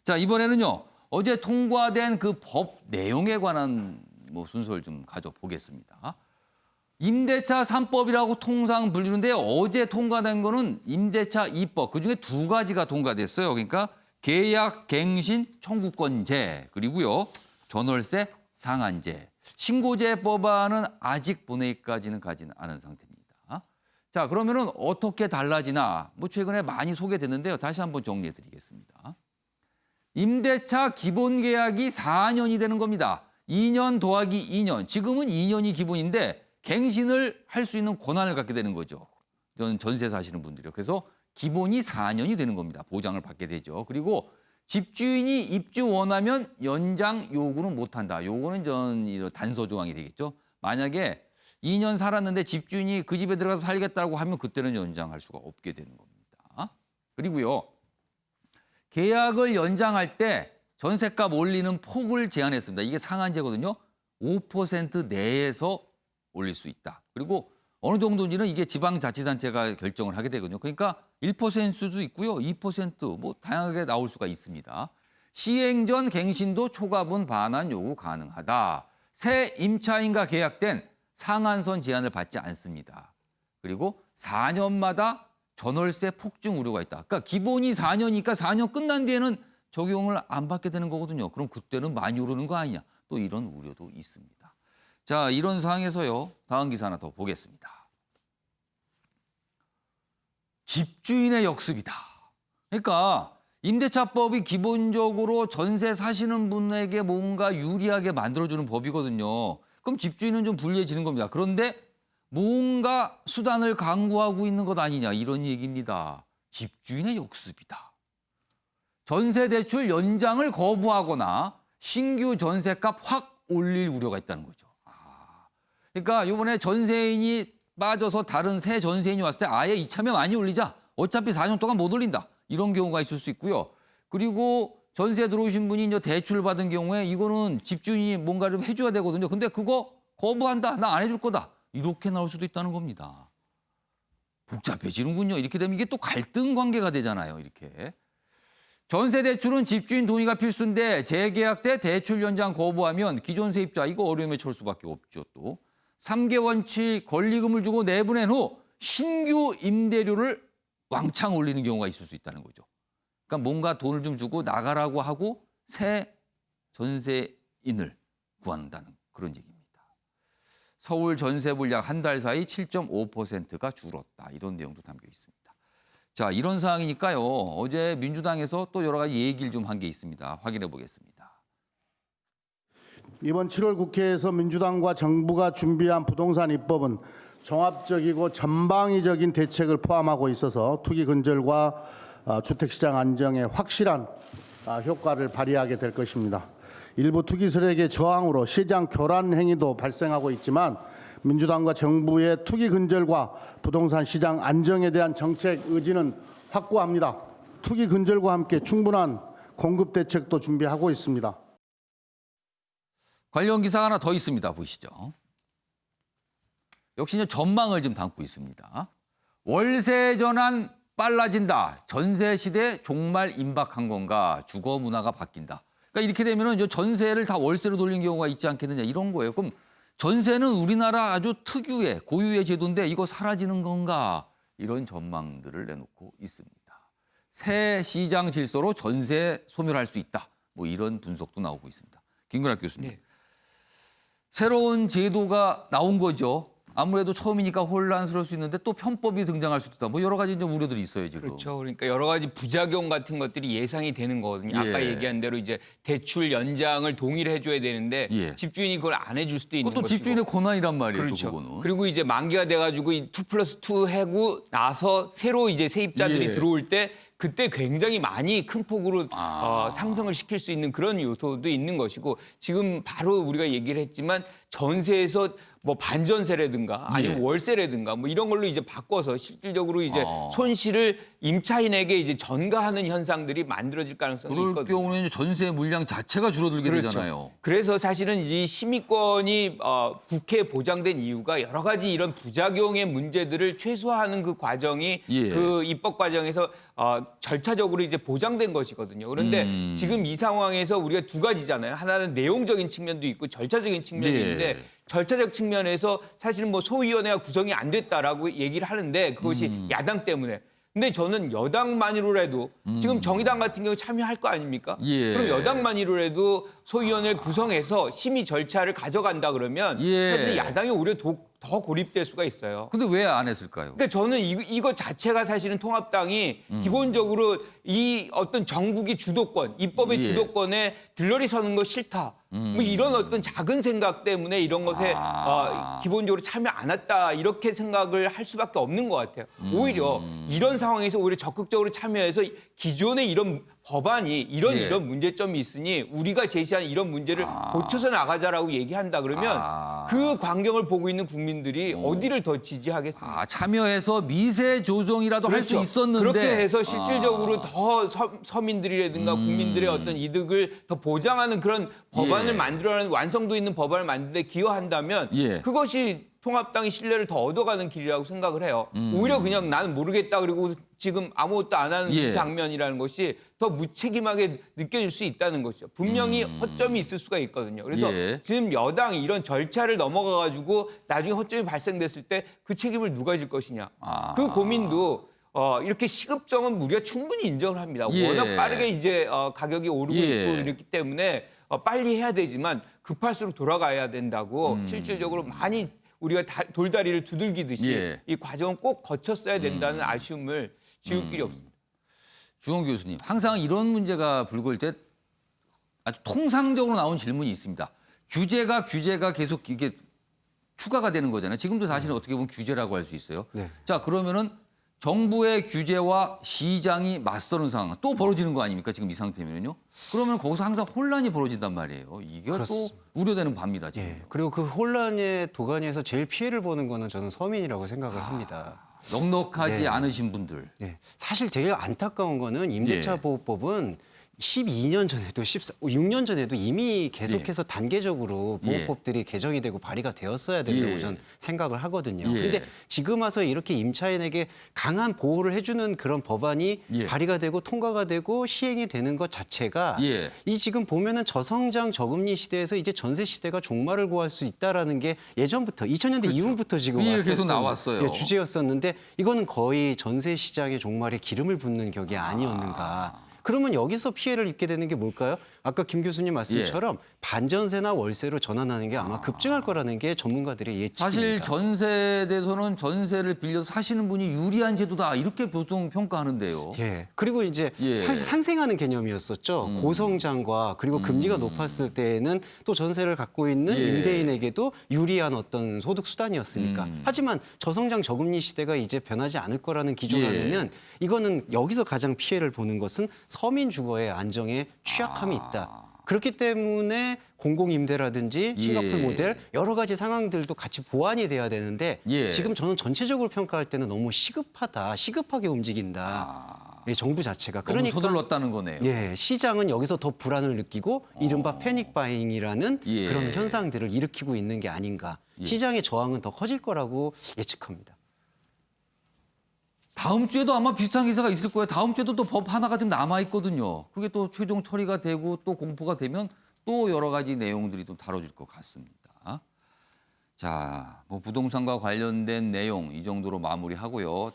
자, 이번에는요. 어제 통과된 그 법 내용에 관한 순서를 좀 가져보겠습니다. 임대차 3법이라고 통상 불리는데 어제 통과된 거는 임대차 2법. 그중에 두 가지가 통과됐어요. 그러니까 계약 갱신 청구권제 그리고요. 전월세 상한제. 신고제 법안은 아직 본회의까지는 가지는 않은 상태입니다. 자, 그러면은 어떻게 달라지나 최근에 많이 소개됐는데요. 다시 한번 정리해 드리겠습니다. 임대차 기본 계약이 4년이 되는 겁니다. 2년 더하기 2년. 지금은 2년이 기본인데 갱신을 할 수 있는 권한을 갖게 되는 거죠. 전세 사시는 분들이요. 그래서 기본이 4년이 되는 겁니다. 보장을 받게 되죠. 그리고 집주인이 입주 원하면 연장 요구는 못한다. 요거는 단서 조항이 되겠죠. 만약에 2년 살았는데 집주인이 그 집에 들어가서 살겠다고 하면 그때는 연장할 수가 없게 되는 겁니다. 그리고요. 계약을 연장할 때 전셋값 올리는 폭을 제한했습니다. 이게 상한제거든요. 5% 내에서 올릴 수 있다. 그리고 어느 정도인지는 이게 지방자치단체가 결정을 하게 되거든요. 그러니까 1%일 수도 있고요. 2% 다양하게 나올 수가 있습니다. 시행 전 갱신도 초과분 반환 요구 가능하다. 새 임차인과 계약된 상한선 제한을 받지 않습니다. 그리고 4년마다 전월세 폭증 우려가 있다. 그러니까 기본이 4년이니까 4년 끝난 뒤에는 적용을 안 받게 되는 거거든요. 그럼 그때는 많이 오르는 거 아니냐. 또 이런 우려도 있습니다. 자, 이런 상황에서요. 다음 기사 하나 더 보겠습니다. 집주인의 역습이다. 그러니까 임대차법이 기본적으로 전세 사시는 분에게 뭔가 유리하게 만들어주는 법이거든요. 그럼 집주인은 좀 불리해지는 겁니다. 그런데 뭔가 수단을 강구하고 있는 것 아니냐 이런 얘기입니다. 집주인의 역습이다. 전세 대출 연장을 거부하거나 신규 전세값 확 올릴 우려가 있다는 거죠. 그러니까 이번에 전세인이 빠져서 다른 새 전세인이 왔을 때 아예 이참에 많이 올리자. 어차피 4년 동안 못 올린다. 이런 경우가 있을 수 있고요. 그리고 전세 들어오신 분이 이제 대출 받은 경우에 이거는 집주인이 뭔가 좀 해줘야 되거든요. 근데 그거 거부한다. 나 안 해줄 거다. 이렇게 나올 수도 있다는 겁니다. 복잡해지는군요. 이렇게 되면 이게 또 갈등 관계가 되잖아요. 이렇게. 전세 대출은 집주인 동의가 필수인데 재계약 때 대출 연장 거부하면 기존 세입자 이거 어려움에 처할 수밖에 없죠. 또 3개월치 권리금을 주고 내보낸 후 신규 임대료를 왕창 올리는 경우가 있을 수 있다는 거죠. 그러니까 뭔가 돈을 좀 주고 나가라고 하고 새 전세인을 구한다는 그런 얘기입니다. 서울 전세물 약 한 달 사이 7.5%가 줄었다. 이런 내용도 담겨 있습니다. 자, 이런 상황이니까요. 어제 민주당에서 또 여러 가지 얘기를 좀 한 게 있습니다. 확인해 보겠습니다. 이번 7월 국회에서 민주당과 정부가 준비한 부동산 입법은 종합적이고 전방위적인 대책을 포함하고 있어서 투기 근절과 주택시장 안정에 확실한 효과를 발휘하게 될 것입니다. 일부 투기 세력의 저항으로 시장 교란 행위도 발생하고 있지만 민주당과 정부의 투기 근절과 부동산 시장 안정에 대한 정책 의지는 확고합니다. 투기 근절과 함께 충분한 공급 대책도 준비하고 있습니다. 관련 기사 하나 더 있습니다. 보시죠. 역시 전망을 좀 담고 있습니다. 월세 전환 빨라진다. 전세 시대 종말 임박한 건가. 주거 문화가 바뀐다. 그러니까 이렇게 되면 전세를 다 월세로 돌린 경우가 있지 않겠느냐 이런 거예요. 그럼 전세는 우리나라 아주 특유의 고유의 제도인데 이거 사라지는 건가. 이런 전망들을 내놓고 있습니다. 새 시장 질서로 전세 소멸할 수 있다. 이런 분석도 나오고 있습니다. 김근학 교수님. 네. 새로운 제도가 나온 거죠. 아무래도 처음이니까 혼란스러울 수 있는데 또 편법이 등장할 수도 있다. 여러 가지 우려들이 있어요, 지금. 그렇죠. 그러니까 여러 가지 부작용 같은 것들이 예상이 되는 거거든요. 아까 얘기한 대로 이제 대출 연장을 동의를 해줘야 되는데 집주인이 그걸 안 해줄 수도 있는 것이고. 또 집주인의 권한이란 말이에요. 그렇죠. 그거는. 그리고 이제 만기가 돼가지고 2+2 하고 나서 새로 이제 세입자들이 들어올 때 그때 굉장히 많이 큰 폭으로 상승을 시킬 수 있는 그런 요소도 있는 것이고 지금 바로 우리가 얘기를 했지만 전세에서 반전세라든가 아니면 월세라든가 이런 걸로 이제 바꿔서 실질적으로 이제 손실을 임차인에게 이제 전가하는 현상들이 만들어질 가능성이 있거든요. 그럴 경우에는 전세 물량 자체가 줄어들게 되잖아요. 그래서 사실은 이 심의권이 국회에 보장된 이유가 여러 가지 이런 부작용의 문제들을 최소화하는 그 과정이 그 입법 과정에서 절차적으로 이제 보장된 것이거든요. 그런데 지금 이 상황에서 우리가 두 가지잖아요. 하나는 내용적인 측면도 있고 절차적인 측면도 네. 있는데 절차적 측면에서 사실은 뭐 소위원회가 구성이 안 됐다라고 얘기를 하는데 그것이 야당 때문에. 근데 저는 여당만으로라도 지금 정의당 같은 경우 참여할 거 아닙니까? 예. 그럼 여당만으로라도 소위원회를 구성해서 심의 절차를 가져간다 그러면 예. 사실 야당이 오히려 더 고립될 수가 있어요. 근데 왜 안 했을까요? 그러니까 저는 이거 자체가 사실은 통합당이 기본적으로 이 어떤 정국의 주도권, 입법의 예. 주도권에 들러리 서는 거 싫다. 뭐 이런 어떤 작은 생각 때문에 이런 것에 기본적으로 참여 안 했다 이렇게 생각을 할 수밖에 없는 것 같아요. 오히려 이런 상황에서 오히려 적극적으로 참여해서 기존의 이런 법안이 예. 이런 문제점이 있으니 우리가 제시한 이런 문제를 고쳐서 나가자라고 얘기한다 그러면 그 광경을 보고 있는 국민들이 어디를 더 지지하겠습니까? 참여해서 미세 조정이라도 할 수 그렇죠. 있었는데 그렇게 해서 실질적으로 더 서민들이라든가 국민들의 어떤 이득을 더 보장하는 그런 법안을 예. 만들어내는 완성도 있는 법안을 만드는 데 기여한다면 예. 그것이 통합당이 신뢰를 더 얻어가는 길이라고 생각을 해요. 오히려 그냥 나는 모르겠다 그리고 지금 아무것도 안 하는 예. 이 장면이라는 것이 더 무책임하게 느껴질 수 있다는 것이죠. 분명히 허점이 있을 수가 있거든요. 그래서 예. 지금 여당이 이런 절차를 넘어가가지고 나중에 허점이 발생됐을 때 그 책임을 누가 질 것이냐. 그 고민도 이렇게 시급정은 우리가 충분히 인정을 합니다. 예. 워낙 빠르게 이제 가격이 오르고 예. 있고 이렇기 때문에 빨리 해야 되지만 급할수록 돌아가야 된다고 실질적으로 많이 우리가 돌다리를 두들기듯이 예. 이 과정은 꼭 거쳤어야 된다는 아쉬움을 지울 길이 없습니다. 주홍 교수님, 항상 이런 문제가 불거질 때 아주 통상적으로 나온 질문이 있습니다. 규제가 계속 이게 추가가 되는 거잖아요. 지금도 사실은 어떻게 보면 규제라고 할 수 있어요. 네. 자, 그러면은 정부의 규제와 시장이 맞서는 상황 또 벌어지는 거 아닙니까? 지금 이 상태면요. 그러면 거기서 항상 혼란이 벌어진단 말이에요. 이게 그렇습니다. 또 우려되는 바입니다. 지금. 예. 그리고 그 혼란의 도가니에서 제일 피해를 보는 거는 저는 서민이라고 생각을 합니다. 넉넉하지 네. 않으신 분들. 네. 사실 되게 안타까운 거는 임대차 예. 보호법은 12년 전에도 6년 전에도 이미 계속해서 단계적으로 예. 보호법들이 개정이 되고 발의가 되었어야 된다고 예. 저는 생각을 하거든요. 예. 근데 지금 와서 이렇게 임차인에게 강한 보호를 해주는 그런 법안이 예. 발의가 되고 통과가 되고 시행이 되는 것 자체가 예. 이 지금 보면은 저성장 저금리 시대에서 이제 전세 시대가 종말을 구할 수 있다라는 게 예전부터 2000년대 이후부터 지금 예, 왔었던 계속 나왔어요. 예, 주제였었는데 이거는 거의 전세 시장의 종말에 기름을 붓는 격이 아니었는가. 그러면 여기서 피해를 입게 되는 게 뭘까요? 아까 김 교수님 말씀처럼 반전세나 월세로 전환하는 게 아마 급증할 거라는 게 전문가들의 예측입니다. 사실 전세대에서는 전세를 빌려서 사시는 분이 유리한 제도다 이렇게 보통 평가하는데요. 예. 그리고 이제 예. 상생하는 개념이었었죠. 고성장과 그리고 금리가 높았을 때에는 또 전세를 갖고 있는 예. 임대인에게도 유리한 어떤 소득 수단이었으니까. 하지만 저성장 저금리 시대가 이제 변하지 않을 거라는 기존 예. 안에는 이거는 여기서 가장 피해를 보는 것은 서민 주거의 안정에 취약함이 있다. 그렇기 때문에 공공임대라든지 싱가포르 예. 모델 여러 가지 상황들도 같이 보완이 돼야 되는데 예. 지금 저는 전체적으로 평가할 때는 너무 시급하게 움직인다. 예, 정부 자체가. 너무 서둘렀다는 거네요. 예, 시장은 여기서 더 불안을 느끼고 이른바 패닉 바잉이라는 예. 그런 현상들을 일으키고 있는 게 아닌가. 예. 시장의 저항은 더 커질 거라고 예측합니다. 다음 주에도 아마 비슷한 기사가 있을 거예요. 다음 주에도 또 법 하나가 좀 남아 있거든요. 그게 또 최종 처리가 되고 또 공포가 되면 또 여러 가지 내용들이 좀 다뤄질 것 같습니다. 자, 뭐 부동산과 관련된 내용 이 정도로 마무리하고요.